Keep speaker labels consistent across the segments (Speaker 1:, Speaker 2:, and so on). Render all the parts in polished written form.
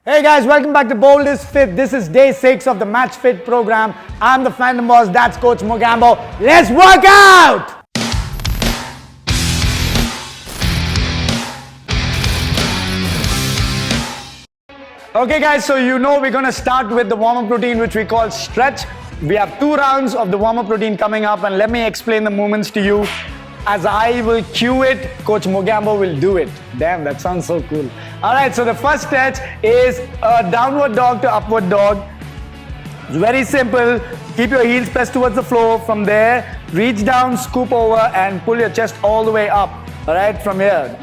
Speaker 1: Hey guys, welcome back to Bold is Fit. This is day 6 of the Match Fit program. I'm the Phantom Boss, that's Coach Mogambo. Let's work out! Okay guys, so you know we're going to start with the warm-up routine which we call stretch. We have 2 rounds of the warm-up routine coming up, and let me explain the movements to you. As I will cue it, Coach Mogambo will do it. Damn, that sounds so cool. Alright, so the first stretch is a downward dog to upward dog. It's very simple. Keep your heels pressed towards the floor. From there, reach down, scoop over, and pull your chest all the way up. Alright, from here.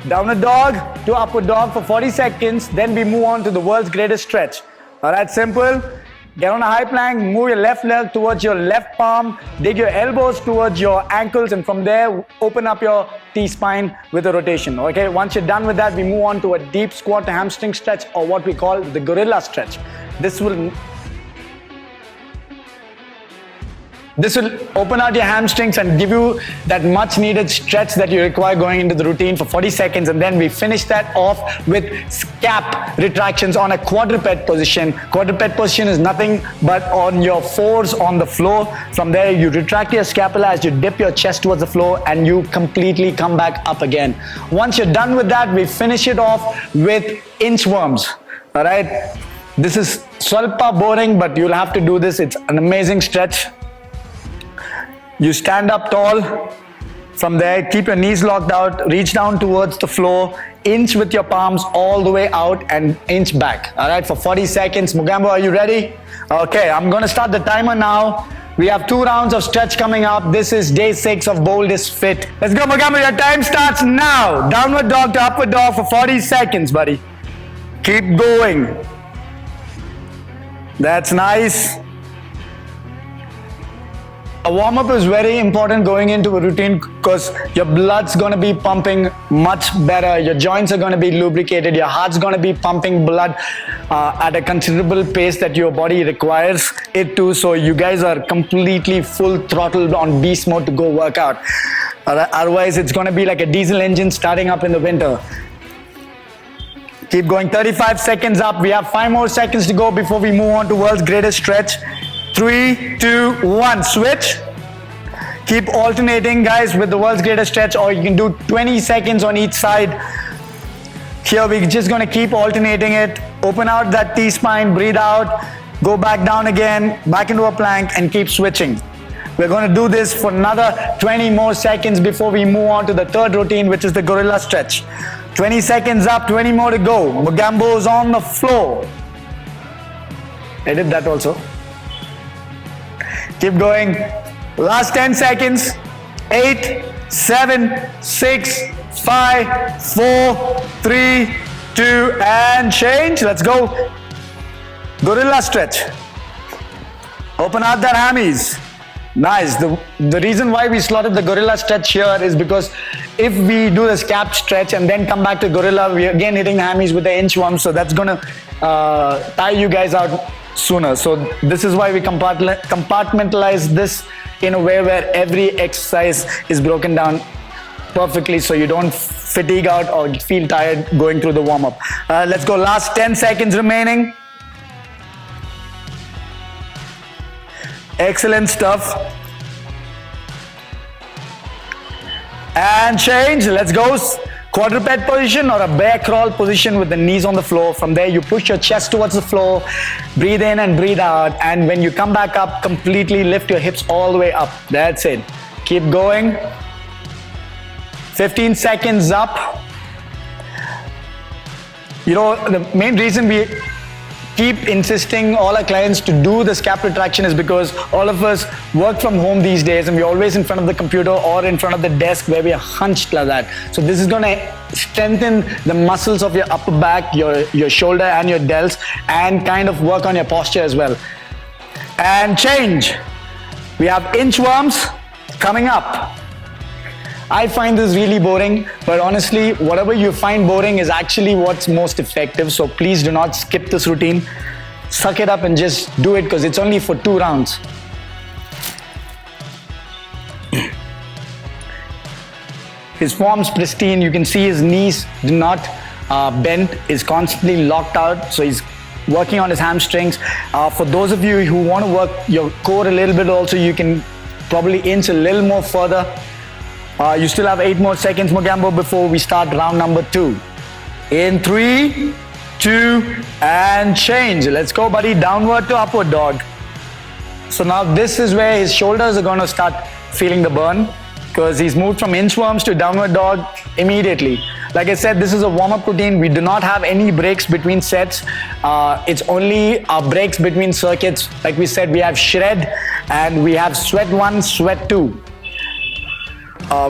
Speaker 1: Downward dog to upward dog for 40 seconds. Then we move on to the world's greatest stretch. Alright, simple. Get on a high plank, move your left leg towards your left palm, dig your elbows towards your ankles, and from there, open up your T-spine with a rotation. Okay, once you're done with that, we move on to a deep squat to hamstring stretch, or what we call the gorilla stretch. This will open out your hamstrings and give you that much needed stretch that you require going into the routine for 40 seconds. And then we finish that off with scap retractions on a quadruped position. Quadruped position is nothing but on your fours on the floor. From there, you retract your scapula as you dip your chest towards the floor and you completely come back up again. Once you're done with that, we finish it off with inchworms. All right. This is swalpa boring, but you'll have to do this. It's an amazing stretch. You stand up tall. From there, keep your knees locked out, reach down towards the floor, inch with your palms all the way out and inch back. All right, for 40 seconds. Mogambo, are you ready? Okay, I'm going to start the timer now. We have 2 rounds of stretch coming up. This is day 6 of Bold is Fit. Let's go, Mogambo. Your time starts now. Downward dog to upward dog for 40 seconds, buddy. Keep going. That's nice. A warm-up is very important going into a routine because your blood's going to be pumping much better. Your joints are going to be lubricated. Your heart's going to be pumping blood at a considerable pace that your body requires it to. So you guys are completely full throttled on beast mode to go work out. Otherwise, it's going to be like a diesel engine starting up in the winter. Keep going. 35 seconds up. We have 5 more seconds to go before we move on to world's greatest stretch. 3, 2, 1, switch. Keep alternating, guys, with the world's greatest stretch, or you can do 20 seconds on each side. Here, we're just going to keep alternating it. Open out that T-spine, breathe out, go back down again, back into a plank, and keep switching. We're going to do this for another 20 more seconds before we move on to the third routine, which is the gorilla stretch. 20 seconds up, 20 more to go. Mogambo's on the floor. Edit that also. Keep going. Last 10 seconds. 8, 7, 6, 5, 4, 3, 2, and change. Let's go. Gorilla stretch. Open out that hammies. Nice. The reason why we slotted the gorilla stretch here is because if we do the scap stretch and then come back to gorilla, we're again hitting the hammies with the inchworm. So that's going to tire you guys out sooner. So this is why we compartmentalize this in a way where every exercise is broken down perfectly so you don't fatigue out or feel tired going through the warm-up. Let's go. Last 10 seconds remaining. Excellent stuff. And change. Let's go. Quadruped position or a bear crawl position with the knees on the floor. From there, you push your chest towards the floor, breathe in and breathe out. And when you come back up, completely lift your hips all the way up. That's it. Keep going. 15 seconds up. You know, the main reason we keep insisting all our clients to do the scap retraction is because all of us work from home these days and we're always in front of the computer or in front of the desk where we are hunched like that. So this is going to strengthen the muscles of your upper back, your shoulder and your delts, and kind of work on your posture as well. And change. We have inchworms coming up. I find this really boring, but honestly, whatever you find boring is actually what's most effective. So please do not skip this routine. Suck it up and just do it because it's only for 2 rounds. His form's pristine. You can see his knees do not bent, is constantly locked out, so he's working on his hamstrings. For those of you who want to work your core a little bit also, you can probably inch a little more further. You still have 8 more seconds, Mogambo, before we start round number 2. In 3, 2, and change. Let's go, buddy. Downward to upward dog. So now this is where his shoulders are going to start feeling the burn, because he's moved from inchworms to downward dog immediately. Like I said, this is a warm-up routine. We do not have any breaks between sets. It's only our breaks between circuits. Like we said, we have shred and we have sweat 1, sweat 2.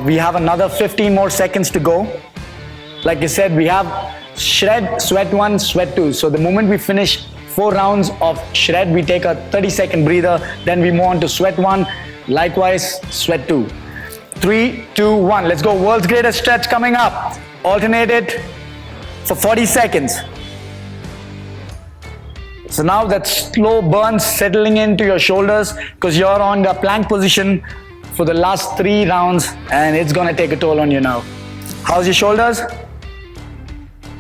Speaker 1: We have another 15 more seconds to go. Like I said, we have shred, sweat 1, sweat 2. So the moment we finish 4 rounds of shred, we take a 30-second breather. Then we move on to sweat 1, likewise sweat 2. 3, 2, 1. Let's go. World's greatest stretch coming up. Alternate it for 40 seconds. So now that slow burn settling into your shoulders, because you're on the plank position for the last 3 rounds, and it's gonna take a toll on you now. How's your shoulders?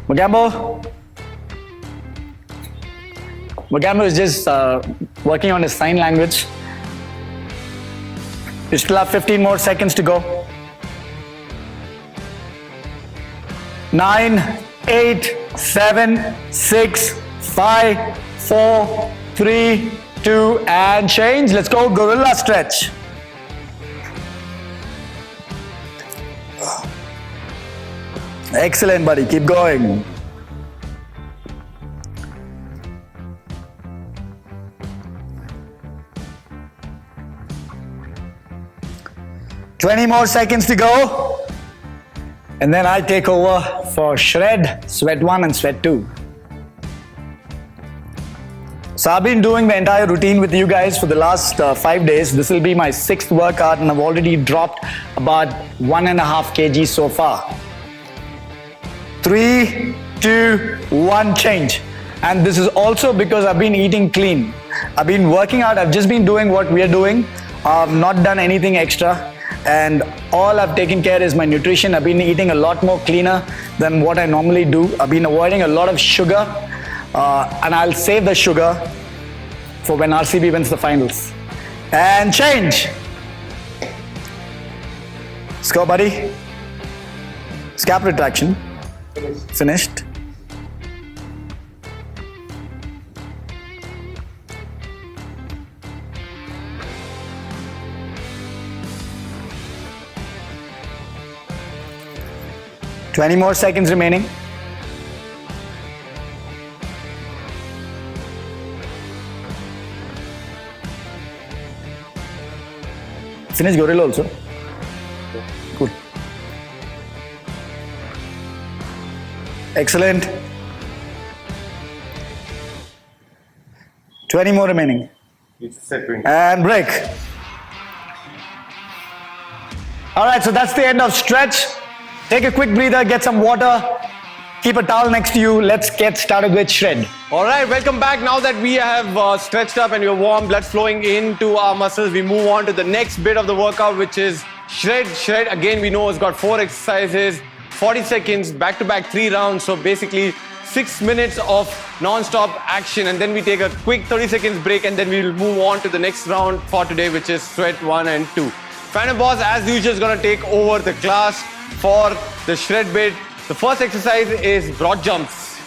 Speaker 1: Mogambo? Mogambo is just working on his sign language. You still have 15 more seconds to go. 9, 8, 7, 6, 5, 4, 3, 2, and change. Let's go, gorilla stretch. Excellent, buddy. Keep going. "20 more seconds to go. And then I take over for shred, sweat 1 and sweat 2. So I've been doing the entire routine with you guys for the last 5 days. This will be my 6th workout and I've already dropped about 1.5 kg so far. 3, 2, 1, change. And this is also because I've been eating clean. I've been working out, I've just been doing what we're doing. I've not done anything extra. And all I've taken care is my nutrition. I've been eating a lot more cleaner than what I normally do. I've been avoiding a lot of sugar, and I'll save the sugar for when RCB wins the finals. And change. Let's go, buddy. Scap retraction. Finished. "20 more seconds remaining. Finish gorilla also. Good. Excellent. 20 more remaining. And break. All right, so that's the end of stretch. Take a quick breather, get some water, keep a towel next to you. Let's get started with shred.
Speaker 2: All right, welcome back. Now that we have stretched up and we're warm, blood flowing into our muscles, we move on to the next bit of the workout, which is shred. Shred, again, we know it's got 4 exercises, 40 seconds, back-to-back 3 rounds. So basically 6 minutes of non-stop action, and then we take a quick 30 seconds break, and then we'll move on to the next round for today, which is sweat 1 and 2. Phantom Boss, as usual, is going to take over the class for the shred bit. The first exercise is broad jumps.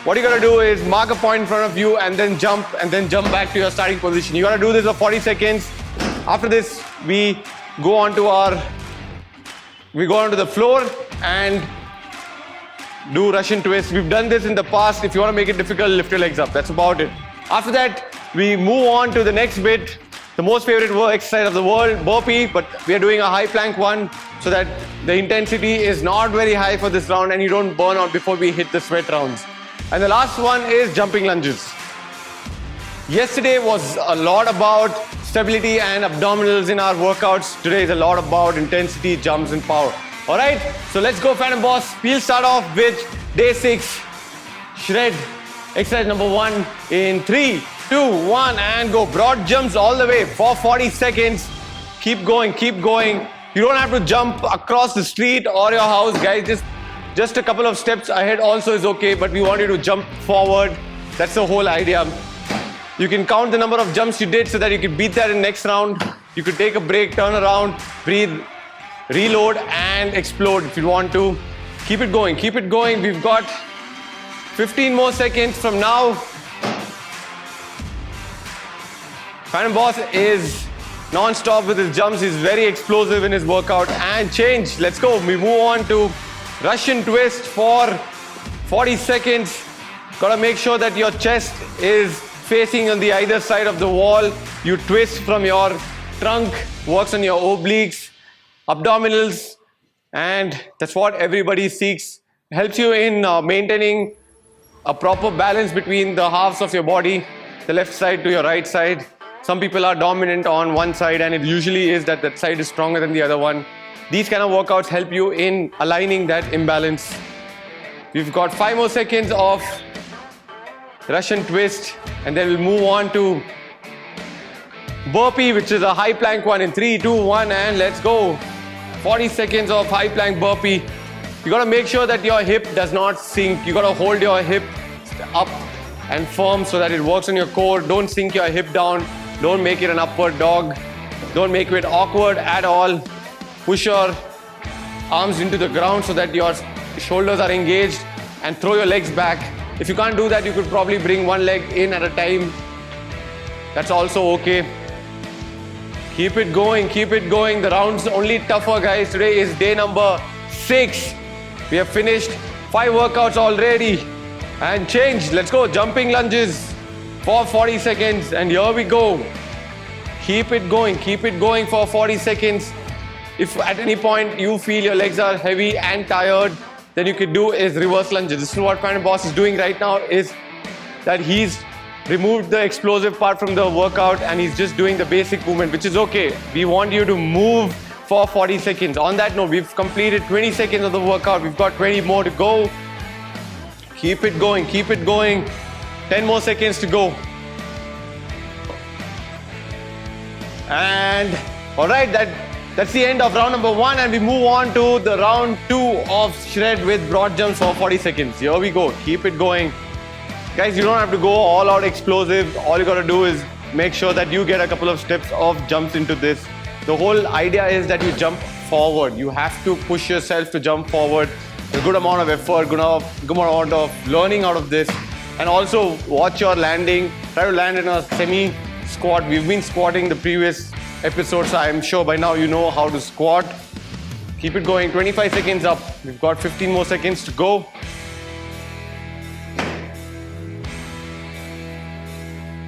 Speaker 2: What you're going to do is mark a point in front of you and then jump back to your starting position. You're going to do this for 40 seconds. After this, we go onto the floor and do Russian twist. We've done this in the past. If you want to make it difficult, lift your legs up. That's about it. After that, we move on to the next bit. The most favorite exercise of the world, burpee, but we are doing a high plank one so that the intensity is not very high for this round and you don't burn out before we hit the sweat rounds. And the last one is jumping lunges. Yesterday was a lot about stability and abdominals in our workouts. Today is a lot about intensity, jumps and power. All right, so let's go, Phantom Boss. We'll start off with day 6, shred, exercise number 1 in 3, 2, 1, and go. Broad jumps all the way for 40 seconds. Keep going, keep going. You don't have to jump across the street or your house, guys. Just Just a couple of steps ahead also is okay, but we want you to jump forward. That's the whole idea. You can count the number of jumps you did so that you can beat that in next round. You could take a break, turn around, breathe, reload, and explode if you want to. Keep it going, keep it going. We've got 15 more seconds from now. Phantom Boss is non-stop with his jumps. He's very explosive in his workout. And change, let's go. We move on to Russian twist for 40 seconds. Gotta make sure that your chest is facing on the either side of the wall. You twist from your trunk, works on your obliques, abdominals, and that's what everybody seeks. Helps you in maintaining a proper balance between the halves of your body, the left side to your right side. Some people are dominant on one side, and it usually is that that side is stronger than the other one. These kind of workouts help you in aligning that imbalance. We've got 5 more seconds of Russian twist, and then we'll move on to burpee, which is a high plank one in 3, 2, 1, and let's go. 40 seconds of high plank burpee. You gotta make sure that your hip does not sink. You gotta hold your hip up and firm so that it works on your core. Don't sink your hip down. Don't make it an upward dog. Don't make it awkward at all. Push your arms into the ground so that your shoulders are engaged, and throw your legs back. If you can't do that, you could probably bring one leg in at a time. That's also okay. Keep it going, keep it going. The round's only tougher, guys. Today is day number 6. We have finished 5 workouts already. And change, let's go. Jumping lunges for 40 seconds. And here we go. Keep it going for 40 seconds. If at any point you feel your legs are heavy and tired, then you could do is reverse lunges. This is what Phantom Boss is doing right now, is that he's removed the explosive part from the workout and he's just doing the basic movement, which is okay. We want you to move for 40 seconds. On that note, we've completed 20 seconds of the workout. We've got 20 more to go. Keep it going, keep it going. 10 more seconds to go. And all right, that's the end of round number 1, and we move on to the round 2 of shred with broad jumps for 40 seconds. Here we go. Keep it going. Guys, you don't have to go all out explosive. All you got to do is make sure that you get a couple of steps of jumps into this. The whole idea is that you jump forward. You have to push yourself to jump forward. A good amount of effort, good amount of learning out of this. And also watch your landing. Try to land in a semi-squat. We've been squatting the previous episodes, so I'm sure by now you know how to squat. Keep it going. 25 seconds up. We've got 15 more seconds to go.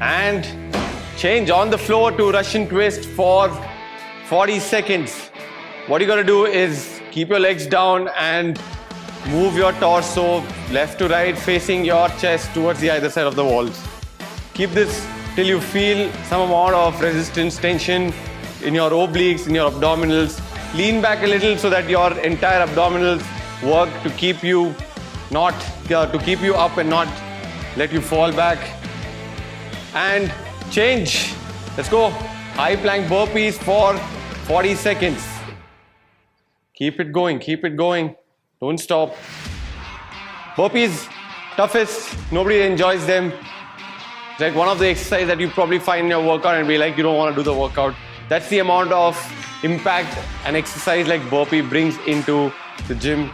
Speaker 2: And change on the floor to Russian twist for 40 seconds. What you gotta do is keep your legs down and move your torso left to right, facing your chest towards the either side of the walls. Keep this till you feel some amount of resistance, tension in your obliques, in your abdominals. Lean back a little so that your entire abdominals work to keep you up and not let you fall back. And change. Let's go. High plank burpees for 40 seconds. Keep it going, keep it going. Don't stop. Burpees, toughest. Nobody enjoys them. It's like one of the exercises that you probably find in your workout and be like, you don't want to do the workout. That's the amount of impact an exercise like burpee brings into the gym.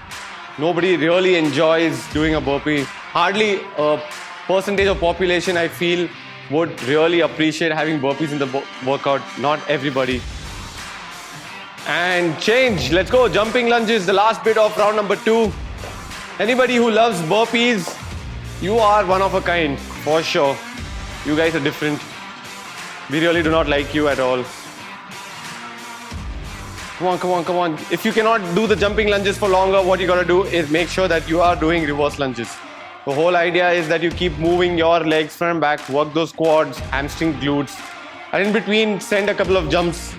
Speaker 2: Nobody really enjoys doing a burpee. Hardly a percentage of population, I feel, would really appreciate having burpees in the workout. Not everybody. And change. Let's go. Jumping lunges, the last bit of round number 2. Anybody who loves burpees, you are one of a kind, for sure. You guys are different. We really do not like you at all. Come on, come on, come on. If you cannot do the jumping lunges for longer, what you gotta do is make sure that you are doing reverse lunges. The whole idea is that you keep moving your legs front and back, work those quads, hamstring, glutes, and in between, send a couple of jumps.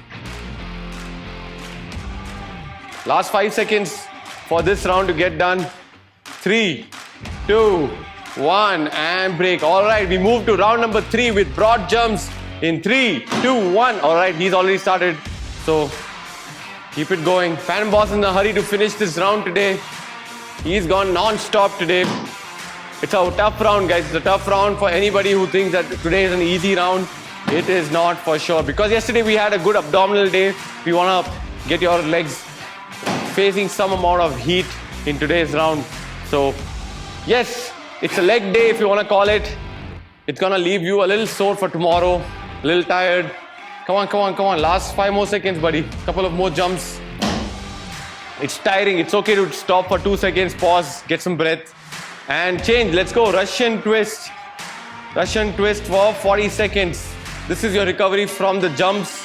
Speaker 2: Last 5 seconds for this round to get done. 3, 2, 1, and break. All right, we move to round number 3 with broad jumps in 3, 2, 1. All right, he's already started, so keep it going. Phantom Boss in a hurry to finish this round today. He's gone non-stop today. It's a tough round, guys. It's a tough round for anybody who thinks that today is an easy round. It is not for sure. Because yesterday we had a good abdominal day. We want to get your legs facing some amount of heat in today's round. So, yes, it's a leg day if you want to call it. It's going to leave you a little sore for tomorrow, a little tired. Come on, come on, come on. Last 5 more seconds, buddy. Couple of more jumps. It's tiring. It's okay to stop for 2 seconds, pause, get some breath, and change. Let's go. Russian twist. Russian twist for 40 seconds. This is your recovery from the jumps.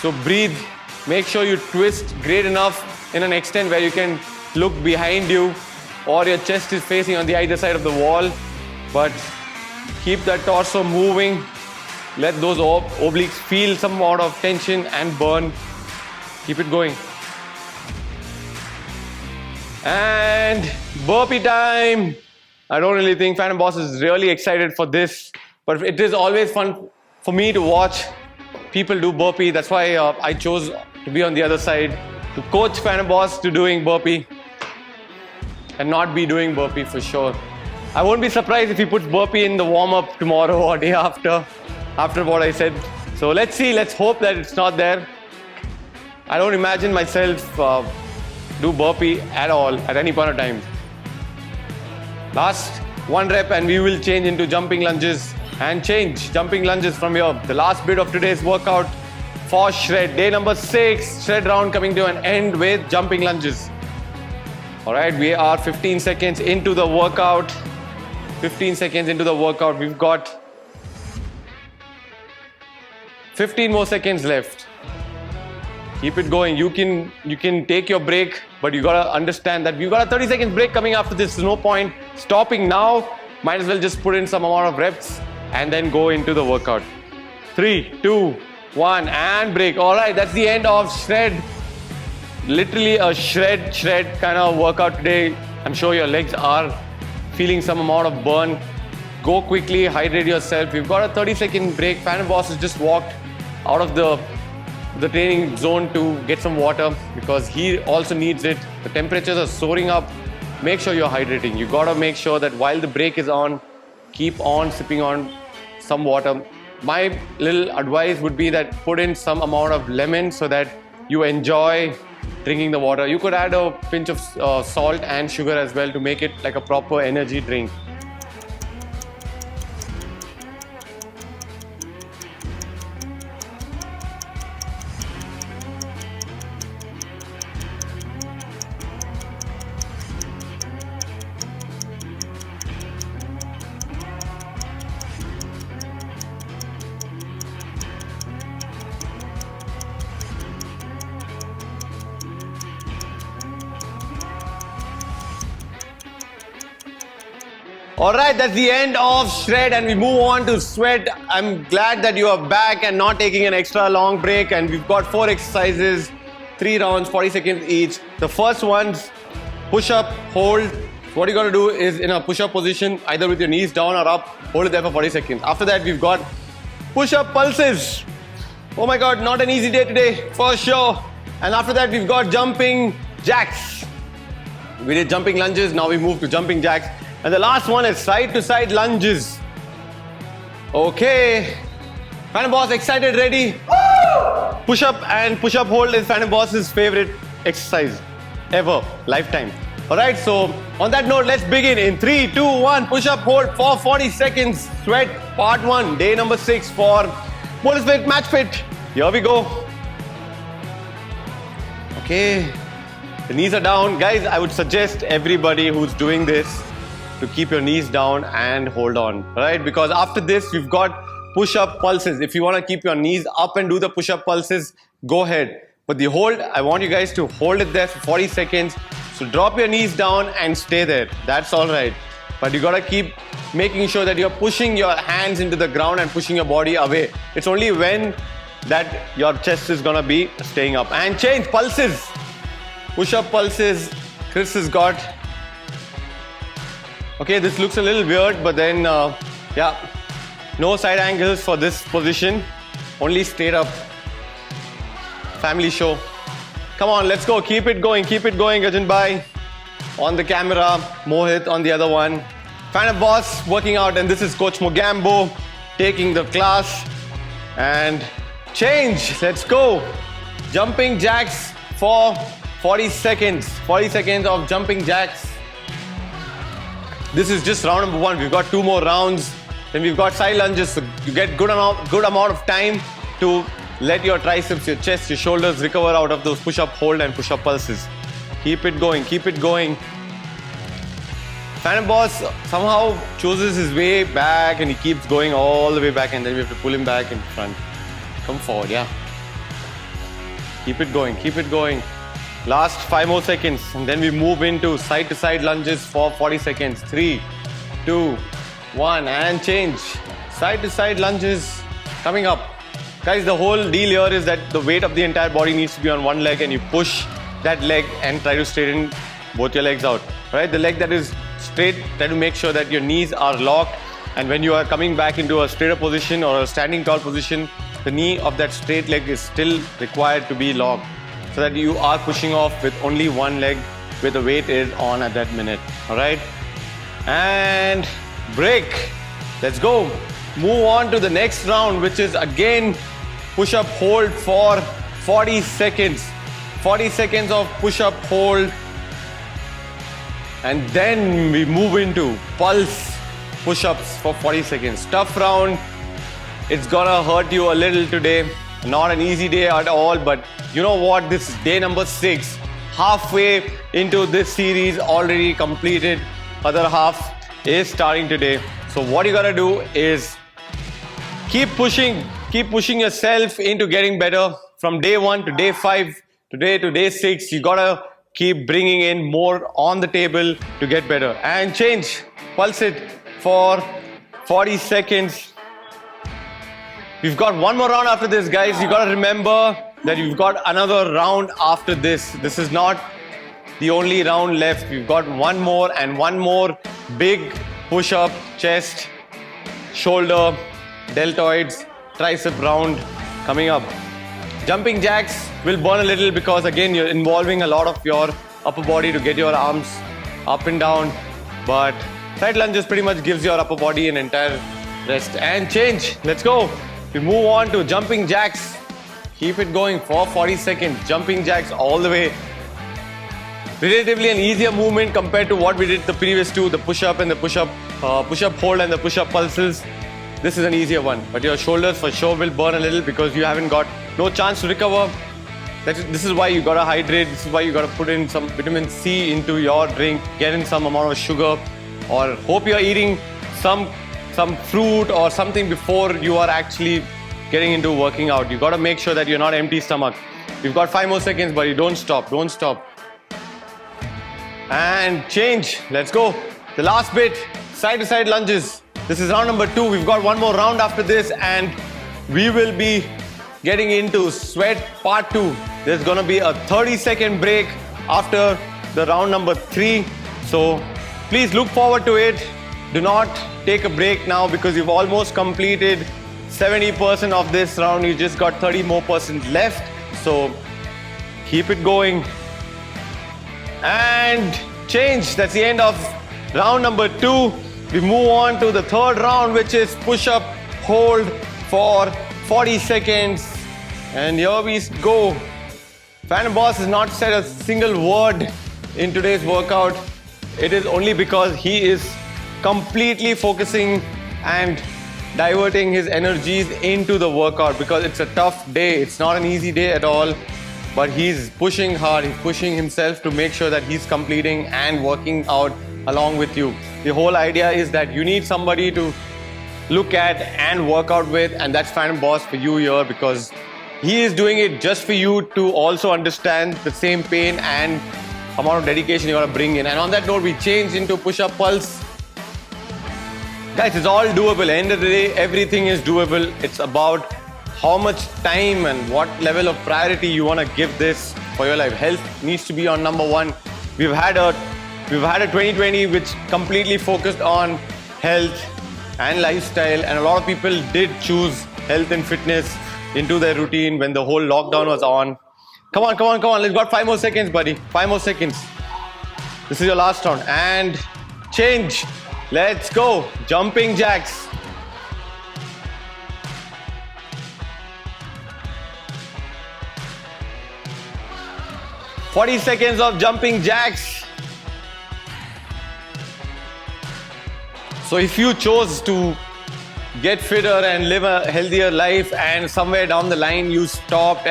Speaker 2: So breathe. Make sure you twist great enough in an extent where you can look behind you or your chest is facing on the either side of the wall. But keep that torso moving. Let those obliques feel some amount of tension and burn. Keep it going. And burpee time. I don't really think Phantom Boss is really excited for this, but it is always fun for me to watch people do burpee. That's why I chose to be on the other side, to coach Phantom Boss to doing burpee and not be doing burpee for sure. I won't be surprised if he puts burpee in the warm-up tomorrow or day after what I said. So let's see, let's hope that it's not there. I don't imagine myself do burpee at all at any point of time. Last 1 rep and we will change into jumping lunges and change jumping lunges from here. The last bit of today's workout for shred. Day number 6, shred round coming to an end with jumping lunges. All right, we are 15 seconds into the workout. 15 seconds into the workout. We've got 15 more seconds left. Keep it going. You can take your break, but you gotta understand that we've got a 30 seconds break coming after this. There's no point stopping now. Might as well just put in some amount of reps and then go into the workout. 3, 2, 1, and break. All right, that's the end of shred. Literally a shred kind of workout today. I'm sure your legs are feeling some amount of burn. Go quickly, hydrate yourself. We've got a 30-second break. Phantom Boss has just walked out of the training zone to get some water because he also needs it. The temperatures are soaring up. Make sure you're hydrating. You gotta make sure that while the break is on, keep on sipping on some water. My little advice would be that put in some amount of lemon so that you enjoy drinking the water. You could add a pinch of salt and sugar as well to make it like a proper energy drink. All right, that's the end of shred and we move on to sweat. I'm glad that you are back and not taking an extra long break, and we've got 4 exercises, 3 rounds, 40 seconds each. The first one's push up, hold. What you're gonna do is in a push up position, either with your knees down or up, hold it there for 40 seconds. After that, we've got push up pulses. Oh my God, not an easy day today, for sure. And after that, we've got jumping jacks. We did jumping lunges, now we move to jumping jacks. And the last one is side to side lunges. Okay. Phantom Boss excited, ready? Woo! Push up and push up hold is Phantom Boss's favorite exercise ever, lifetime. Alright, so on that note, let's begin in 3, 2, 1. Push up hold for 40 seconds. Sweat part 1, day number 6 for Bonus Fit Match Fit. Here we go. Okay. The knees are down. Guys, I would suggest everybody who's doing this to keep your knees down and hold on, right? Because after this, we've got push-up pulses. If you want to keep your knees up and do the push-up pulses, go ahead. But the hold, I want you guys to hold it there for 40 seconds. So drop your knees down and stay there. That's all right. But you got to keep making sure that you're pushing your hands into the ground and pushing your body away. It's only when that your chest is going to be staying up. And change pulses. Push-up pulses. Chris has got. Okay, this looks a little weird, but then, yeah, no side angles for this position, only straight up family show. Come on, let's go. Keep it going, Gajan Bhai. On the camera, Mohit on the other one. Fan boss working out, and this is Coach Mogambo taking the class. And change, let's go. Jumping jacks for 40 seconds. 40 seconds of jumping jacks. This is just round number 1. We've got 2 more rounds. Then we've got side lunges, so you get good amount of time to let your triceps, your chest, your shoulders recover out of those push-up hold and push-up pulses. Keep it going, keep it going. Phantom Boss somehow chooses his way back and he keeps going all the way back, and then we have to pull him back in front. Come forward, yeah. Keep it going, keep it going. Last 5 more seconds, and then we move into side-to-side lunges for 40 seconds. 3, 2, 1, and change. Side-to-side lunges coming up. Guys, the whole deal here is that the weight of the entire body needs to be on one leg, and you push that leg and try to straighten both your legs out. Right? The leg that is straight, try to make sure that your knees are locked, and when you are coming back into a straighter position or a standing tall position, the knee of that straight leg is still required to be locked, so that you are pushing off with only one leg where the weight is on at that minute. Alright? And break. Let's go. Move on to the next round, which is again push-up hold for 40 seconds. 40 seconds of push-up hold. And then we move into pulse push-ups for 40 seconds. Tough round. It's gonna hurt you a little today. Not an easy day at all, but you know what? This is day number 6. Halfway into this series, already completed. Other half is starting today. So what you gotta do is keep pushing yourself into getting better. From day 1 to day 5, today to day 6, you gotta keep bringing in more on the table to get better. And change, pulse it for 40 seconds. We've got one more round after this, guys. You gotta remember that you've got another round after this. This is not the only round left. We've got one more and one more big push-up, chest, shoulder, deltoids, tricep round coming up. Jumping jacks will burn a little because again you're involving a lot of your upper body to get your arms up and down, but side lunges pretty much gives your upper body an entire rest. And change, let's go. We move on to jumping jacks. Keep it going for 40 seconds. Jumping jacks all the way. Relatively an easier movement compared to what we did the previous 2, the push-up and the push-up hold and the push-up pulses. This is an easier one, but your shoulders for sure will burn a little because you haven't got no chance to recover. This is why you gotta hydrate. This is why you gotta put in some vitamin C into your drink, get in some amount of sugar, or hope you're eating some fruit or something before you are actually getting into working out. You gotta make sure that you're not empty stomach. You've got 5 more seconds, buddy. Don't stop. Don't stop. And change. Let's go. The last bit, side to side lunges. This is round number 2. We've got one more round after this, and we will be getting into sweat part 2. There's gonna be a 30-second break after the round number 3. So please look forward to it. Do not take a break now because you've almost completed 70% of this round. You just got 30% more left. So keep it going. And change. That's the end of round number 2. We move on to the third round, which is push-up hold for 40 seconds. And here we go. Phantom Boss has not said a single word in today's workout. It is only because he is completely focusing and diverting his energies into the workout because it's a tough day. It's not an easy day at all. But he's pushing hard, he's pushing himself to make sure that he's completing and working out along with you. The whole idea is that you need somebody to look at and work out with, and that's Phantom Boss for you here because he is doing it just for you to also understand the same pain and amount of dedication you gotta bring in. And on that note, we change into push-up pulse. Guys, it's all doable. End of the day, everything is doable. It's about how much time and what level of priority you want to give this for your life. Health needs to be on number 1. We've had a 2020 which completely focused on health and lifestyle, and a lot of people did choose health and fitness into their routine when the whole lockdown was on. Come on, come on, come on. Let's got 5 more seconds, buddy. 5 more seconds. This is your last round. And change. Let's go. Jumping jacks. "40 seconds of jumping jacks." So if you chose to get fitter and live a healthier life, and somewhere down the line you stopped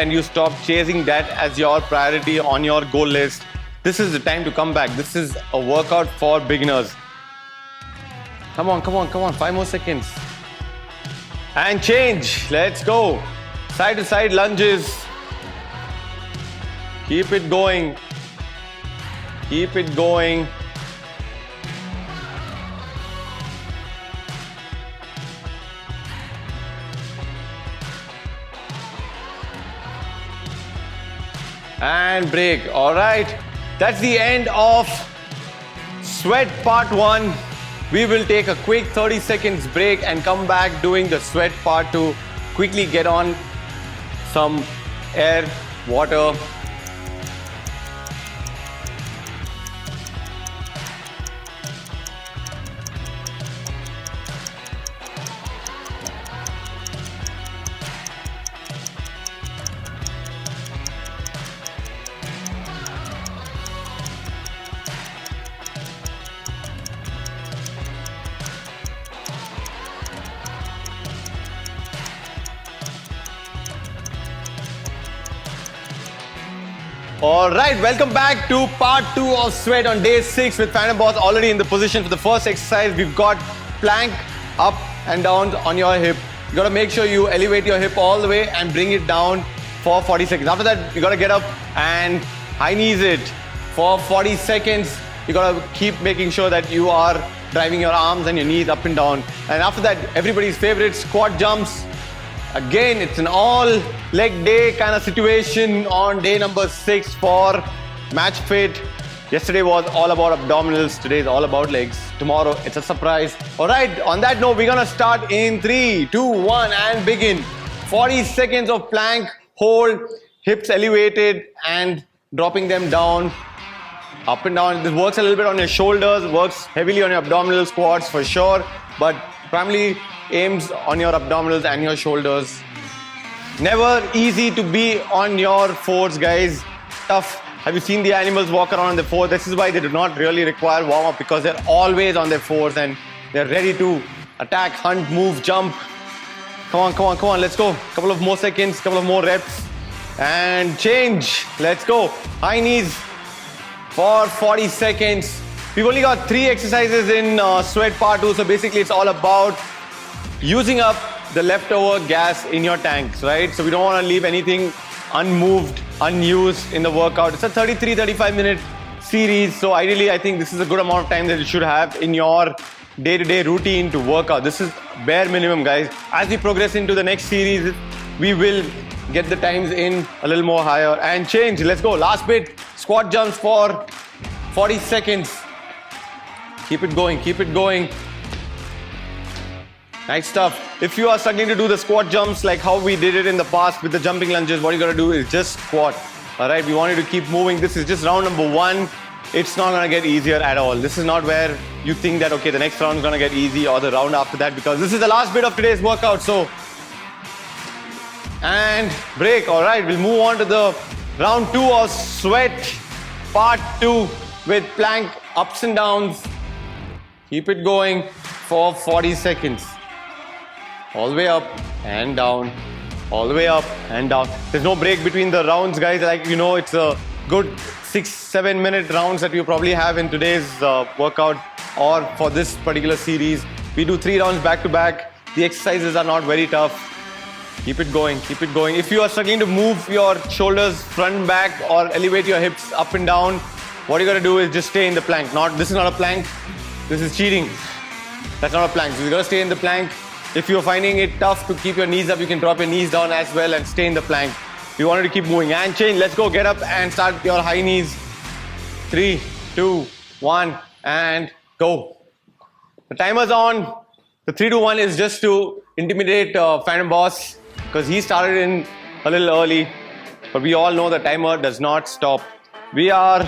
Speaker 2: chasing that as your priority on your goal list, this is the time to come back. This is a workout for beginners. Come on, come on, come on. 5 more seconds. And change. Let's go. Side to side lunges. Keep it going. Keep it going. And break. All right. That's the end of sweat part 1. We will take a quick 30 seconds break and come back doing the sweat part 2. Quickly get on some air, water. All right, welcome back to part 2 of sweat on day 6 with Phantom Boss already in the position for the first exercise. We've got plank up and down on your hip. You got to make sure you elevate your hip all the way and bring it down for 40 seconds. After that, you got to get up and high knees it for 40 seconds. You got to keep making sure that you are driving your arms and your knees up and down. And after that, everybody's favorite squat jumps. Again, it's an all leg day kind of situation on day number 6 for Match Fit. Yesterday was all about abdominals. Today is all about legs. Tomorrow, it's a surprise. All right, on that note, we're going to start in 3, 2, 1 and begin. 40 seconds of plank, hold, hips elevated and dropping them down, up and down. This works a little bit on your shoulders, works heavily on your abdominal squats for sure, but primarily aims on your abdominals and your shoulders. Never easy to be on your fours, guys. Tough. Have you seen the animals walk around on their fours? This is why they do not really require warm-up, because they're always on their fours and they're ready to attack, hunt, move, jump. Come on, come on, come on. Let's go. Couple of more seconds, couple of more reps. And change. Let's go. High knees for 40 seconds. We've only got 3 exercises in sweat part 2. So basically it's all about using up the leftover gas in your tanks, right? So we don't want to leave anything unmoved, unused in the workout. It's a 33-35 minute series. So ideally, I think this is a good amount of time that you should have in your day-to-day routine to work out. This is bare minimum, guys. As we progress into the next series, we will get the times in a little more higher. And change. Let's go. Last bit. Squat jumps for 40 seconds. Keep it going. Keep it going. Nice stuff. If you are struggling to do the squat jumps like how we did it in the past with the jumping lunges, what you got to do is just squat. All right, we want you to keep moving. This is just round number 1. It's not going to get easier at all. This is not where you think that, okay, the next round is going to get easy or the round after that, because this is the last bit of today's workout. So, and break. All right, we'll move on to the round 2 of sweat part 2 with plank ups and downs. Keep it going for 40 seconds. All the way up and down, all the way up and down. There's no break between the rounds, guys. Like, you know, it's a good 6-7 minute rounds that you probably have in today's workout or for this particular series. We do 3 rounds back to back. The exercises are not very tough. Keep it going, keep it going. If you are struggling to move your shoulders front, back, or elevate your hips up and down, what you gotta do is just stay in the plank. This is not a plank. This is cheating. That's not a plank. So you gotta stay in the plank. If you're finding it tough to keep your knees up, you can drop your knees down as well and stay in the plank. We wanted to keep moving and change. Let's go. Get up and start your high knees. 3, 2, 1, and go. The timer's on. The 3, 2, 1 is just to intimidate Phantom Boss, because he started in a little early. but we all know the timer does not stop. We are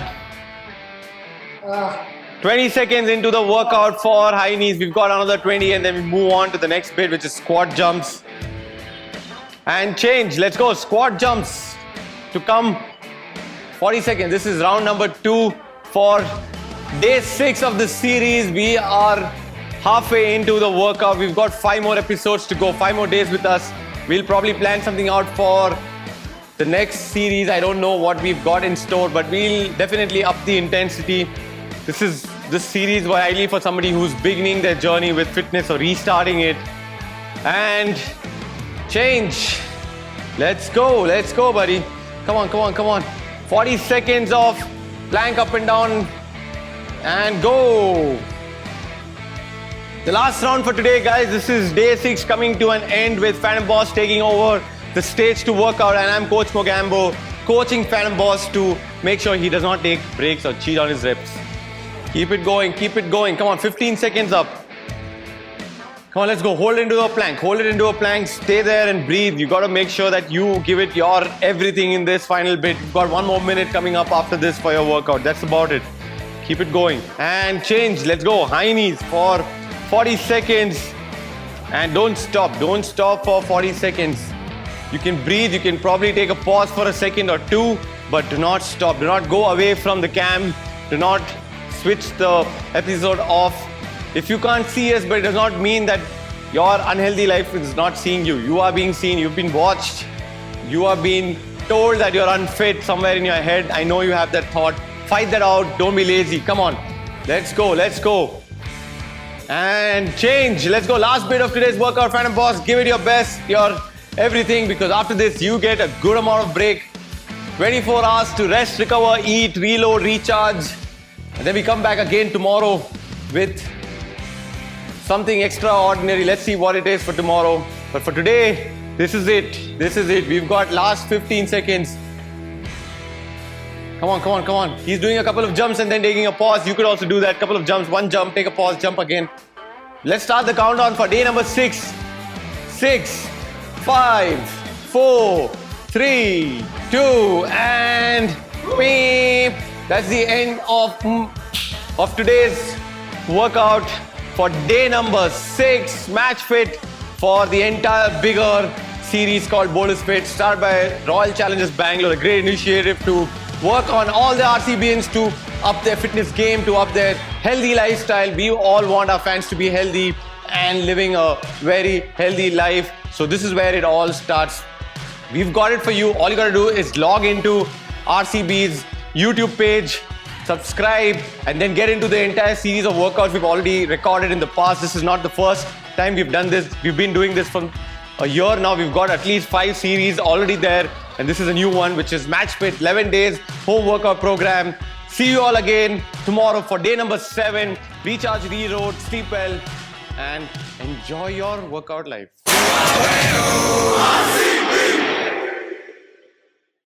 Speaker 2: 20 seconds into the workout for high knees. We've got another 20 and then we move on to the next bit, which is squat jumps. And change. Let's go. Squat jumps to come. 40 seconds. This is round number 2 for day 6 of the series. We are halfway into the workout. We've got 5 more episodes to go, 5 more days with us. We'll probably plan something out for the next series. I don't know what we've got in store, but we'll definitely up the intensity. This series was ideally for somebody who's beginning their journey with fitness or restarting it. And change. Let's go, buddy. Come on. 40 seconds of plank up and down and go. The last round for today, guys. This is day 6 coming to an end with Phantom Boss taking over the stage to work out, and I'm Coach Mogambo coaching Phantom Boss to make sure he does not take breaks or cheat on his reps. Keep it going. Come on, 15 seconds up. Come on, let's go. Hold it into a plank. Stay there and breathe. You got to make sure that you give it your everything in this final bit. You've got 1 more minute coming up after this for your workout. That's about it. Keep it going. And change. Let's go. High knees for 40 seconds. And don't stop. Don't stop for 40 seconds. You can breathe. You can probably take a pause for a second or 2, but do not stop. Do not go away from the cam. Do not switch the episode off. If you can't see us, but it does not mean that your unhealthy life is not seeing you. You are being seen. You've been watched. You are being told that you're unfit somewhere in your head. I know you have that thought. Fight that out. Don't be lazy. Come on. Let's go. And change. Let's go. Last bit of today's workout, Phantom Boss. Give it your best, your everything, because after this, you get a good amount of break. 24 hours to rest, recover, eat, reload, recharge. And then we come back again tomorrow with something extraordinary. Let's see what it is for tomorrow. But for today, this is it. We've got last 15 seconds. Come on. He's doing a couple of jumps and then taking a pause. You could also do that. Couple of jumps, 1 jump, take a pause, jump again. Let's start the countdown for day number 6. 6, 5, 4, 3, 2, and beep. That's the end of today's workout for day number 6, Match Fit, for the entire bigger series called Bonus Fit, started by Royal Challengers Bangalore, a great initiative to work on all the RCBians to up their fitness game, to up their healthy lifestyle. We all want our fans to be healthy and living a very healthy life. So this is where it all starts. We've got it for you. All you got to do is log into RCB's YouTube page, subscribe, and then get into the entire series of workouts we've already recorded in the past. This is not the first time we've done this. We've been doing this for a year now. We've got at least 5 series already there, and this is a new one, which is Match Fit, 11 days home workout program. See you all again tomorrow for day number 7. Recharge, reload, sleep well, and enjoy your workout life.